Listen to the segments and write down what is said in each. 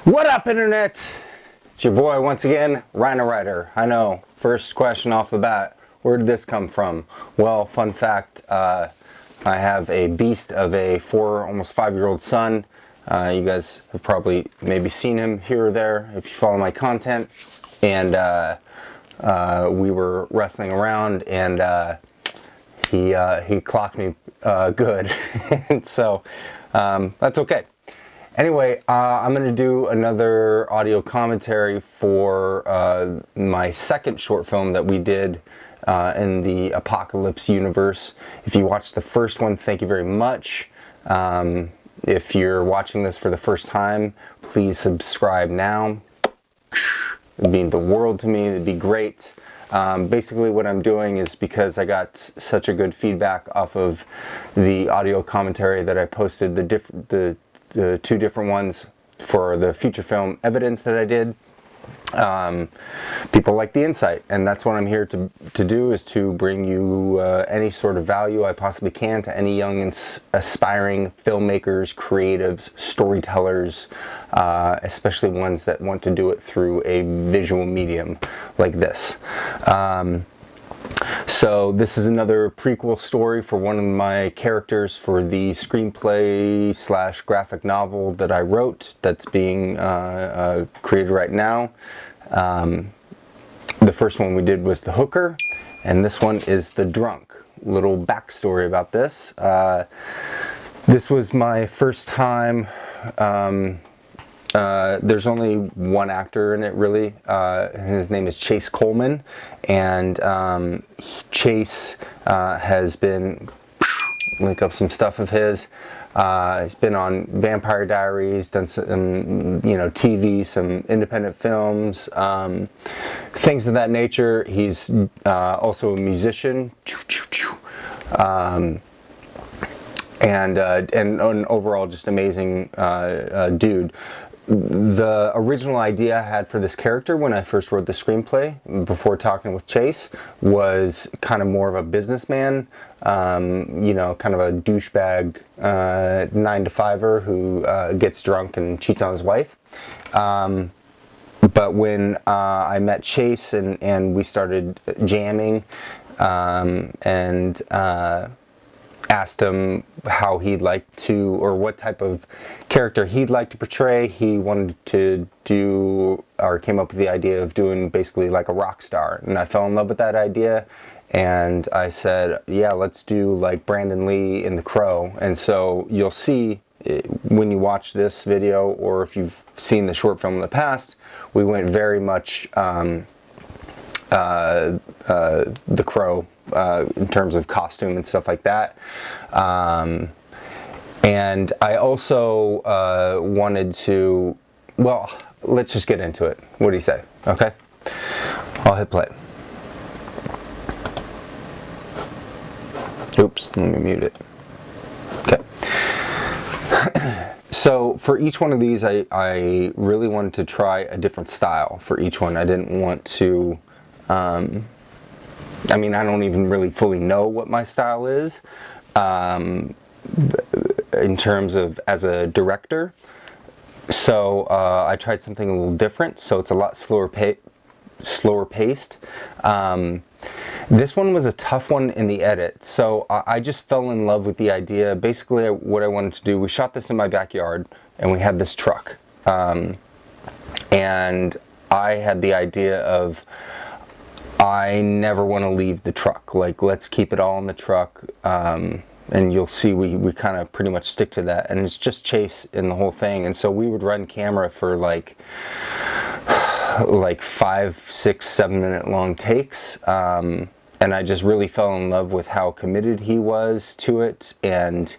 What up, Internet? It's your boy once again, Rhino Rider. I know, first question off the bat, where did this come from? Well, fun fact, I have a beast of a almost 5-year-old son. You guys have probably maybe seen him here or there if you follow my content. And we were wrestling around, and he clocked me good. And so that's okay. Anyway, I'm going to do another audio commentary for my second short film that we did in the Apocalypse universe. If you watched the first one, thank you very much. If you're watching this for the first time, please subscribe now. It'd mean the world to me. It'd be great. Basically what I'm doing is because I got such a good feedback off of the audio commentary that I posted the two different ones for the feature film Evidence that I did. People like the insight, and that's what I'm here to do, is to bring you any sort of value I possibly can to any young and aspiring filmmakers, creatives, storytellers, especially ones that want to do it through a visual medium like this. So this is another prequel story for one of my characters for the screenplay / graphic novel that I wrote that's being created right now. The first one we did was The Hooker, and this one is The Drunk. Little backstory about this. This was my first time. There's only one actor in it, really. His name is Chase Coleman, and Chase has been, link up some stuff of his. He's been on Vampire Diaries, done some, TV, some independent films, things of that nature. He's also a musician, and an overall just amazing dude. The original idea I had for this character when I first wrote the screenplay, before talking with Chase, was kind of more of a businessman, kind of a douchebag 9-to-5er who gets drunk and cheats on his wife. But when I met Chase and we started jamming, and asked him how he'd like to, or what type of character he'd like to portray, he wanted to do, or came up with the idea of doing basically like a rock star. And I fell in love with that idea, and I said, yeah, let's do like Brandon Lee in The Crow. And so you'll see when you watch this video, or if you've seen the short film in the past, we went very much The Crow in terms of costume and stuff like that. And I also wanted to, well, let's just get into it. What do you say? Okay? I'll hit play. Oops, let me mute it. Okay. So for each one of these, I really wanted to try a different style for each one. I didn't want to, I don't even really fully know what my style is in terms of as a director. So I tried something a little different. So it's a lot slower paced. This one was a tough one in the edit. So I just fell in love with the idea. Basically, what I wanted to do, we shot this in my backyard, and we had this truck. And I had the idea of, I never want to leave the truck. Like, let's keep it all in the truck. And you'll see we kind of pretty much stick to that. And it's just Chase in the whole thing. And so we would run camera for like 5, 6, 7 minute long takes. And I just really fell in love with how committed he was to it. And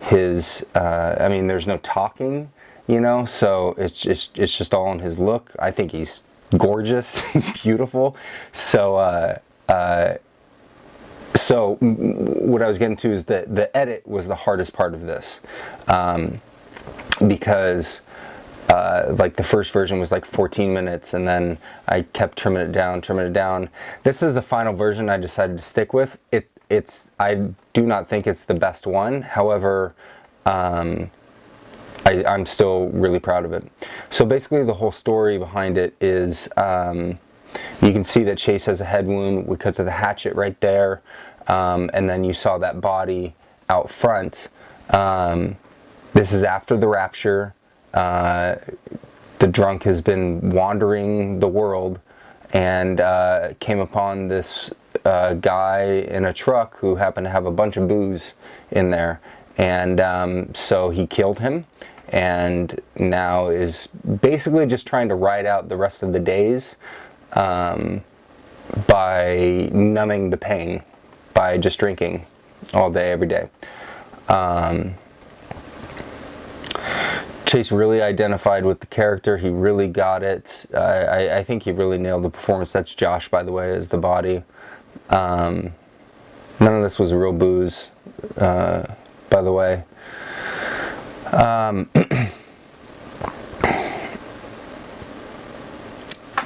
his, there's no talking, so it's just all in his look. I think he's gorgeous, beautiful. So what I was getting to is that the edit was the hardest part of this, because like the first version was like 14 minutes, and then I kept trimming it down. This is the final version I decided to stick with. I do not think it's the best one. However, I'm still really proud of it. So basically the whole story behind it is, you can see that Chase has a head wound. We cut to the hatchet right there, and then you saw that body out front. This is after the rapture. The drunk has been wandering the world and came upon this guy in a truck who happened to have a bunch of booze in there, and so he killed him, and now is basically just trying to ride out the rest of the days by numbing the pain by just drinking all day every day. Chase really identified with the character. He really got it. I think he really nailed the performance. That's Josh, by the way, as the body. None of this was real booze, by the way.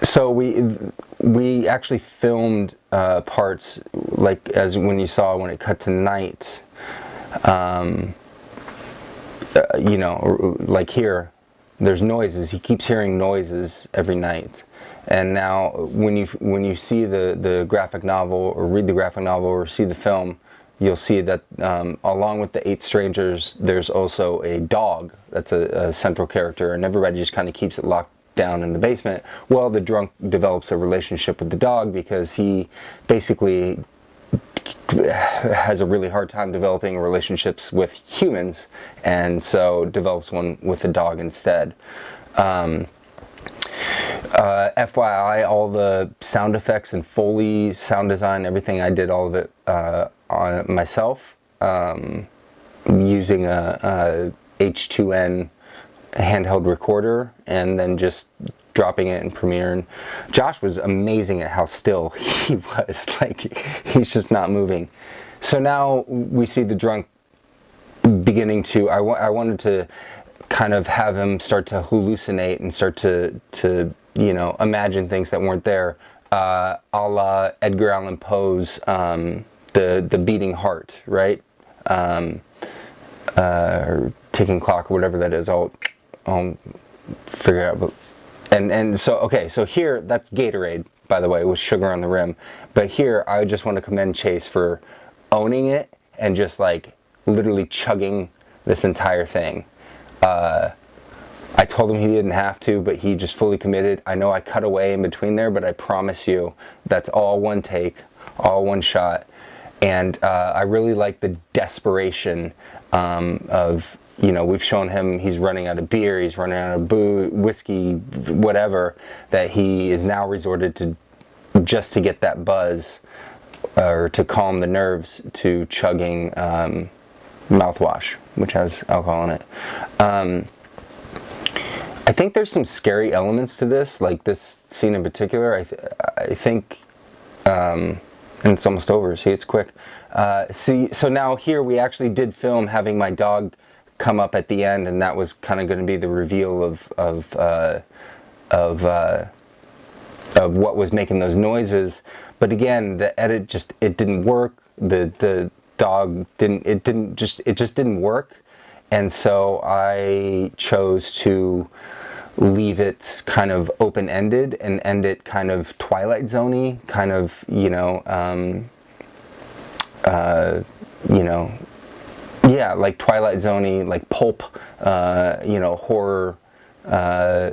So we actually filmed parts, like as when you saw when it cut to night. You know, like here, there's noises. He keeps hearing noises every night. And now, when you see the graphic novel, or read the graphic novel, or see the film, you'll see that along with the 8 strangers, there's also a dog that's a central character, and everybody just kind of keeps it locked down in the basement. Well, the drunk develops a relationship with the dog because he basically has a really hard time developing relationships with humans, and so develops one with the dog instead. FYI, all the sound effects and Foley sound design, everything, I did all of it on myself, using a H2N handheld recorder, and then just dropping it in Premiere. And Josh was amazing at how still he was. Like, he's just not moving. So now we see the drunk beginning to, I wanted to kind of have him start to hallucinate and start to you know, imagine things that weren't there, a la Edgar Allan Poe's the beating heart, right? Or ticking clock, or whatever that is. I'll figure it out. But and so, okay, so here, that's Gatorade, by the way, with sugar on the rim. But here, I just want to commend Chase for owning it and just like literally chugging this entire thing. I told him he didn't have to, but he just fully committed. I know I cut away in between there, but I promise you, that's all one take, all one shot. And I really like the desperation of, you know, we've shown him he's running out of beer, he's running out of booze, whiskey, whatever, that he is now resorted to, just to get that buzz, or to calm the nerves, to chugging mouthwash, which has alcohol in it. I think there's some scary elements to this, like this scene in particular. I think, and it's almost over. See, it's quick. So now here we actually did film having my dog come up at the end, and that was kind of going to be the reveal of what was making those noises. But again, the edit just, it didn't work. The dog didn't. It just didn't work. And so I chose to leave it kind of open-ended and end it kind of Twilight Zone-y, kind of, yeah, like Twilight Zone-y, like pulp, horror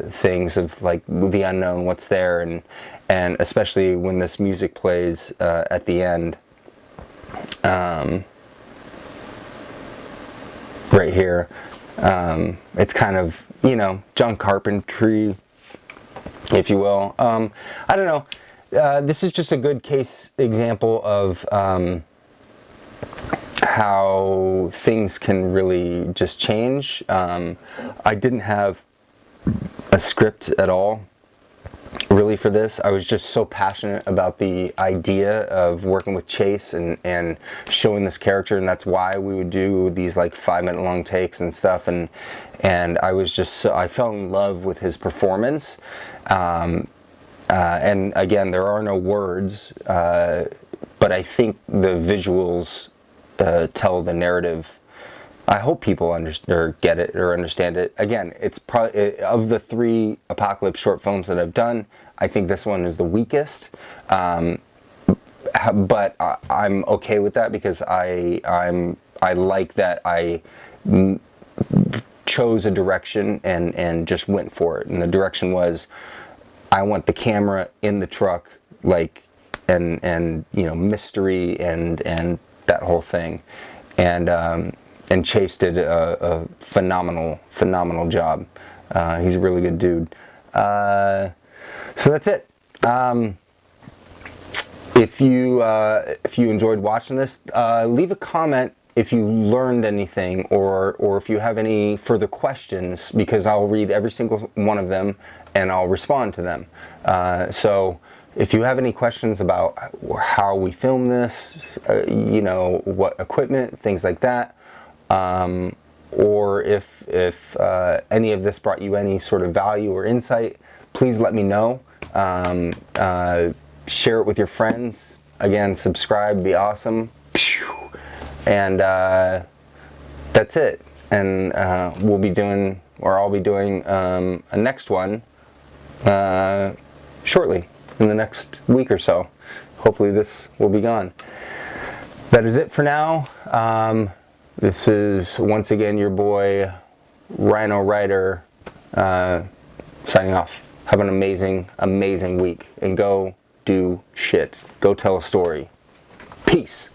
things of like the unknown, what's there, and especially when this music plays at the end. Right here, it's kind of, John Carpentry, if you will. I don't know. This is just a good case example of how things can really just change. I didn't have a script at all, really, for this. I was just so passionate about the idea of working with Chase and showing this character, and that's why we would do these like 5-minute long takes and stuff, and I was just I fell in love with his performance, and again, there are no words, but I think the visuals tell the narrative I hope people get it or understand it. Again, it's probably, of the 3 apocalypse short films that I've done, I think this one is the weakest. But I'm okay with that because I like that I chose a direction and just went for it. And the direction was, I want the camera in the truck, like, and you know, mystery and that whole thing, and Chase did a phenomenal job. He's a really good dude. So that's it. If you enjoyed watching this, leave a comment if you learned anything, or if you have any further questions, because I'll read every single one of them and I'll respond to them. So if you have any questions about how we film this, you know, what equipment, things like that, or if any of this brought you any sort of value or insight, please let me know. Share it with your friends. Again, subscribe, be awesome. And that's it. And we'll be doing, or I'll be doing a next one shortly, in the next week or so. Hopefully this will be gone. That is it for now. This is once again your boy Rhino Rider signing off. Have an amazing week, and go do shit. Go tell a story. Peace.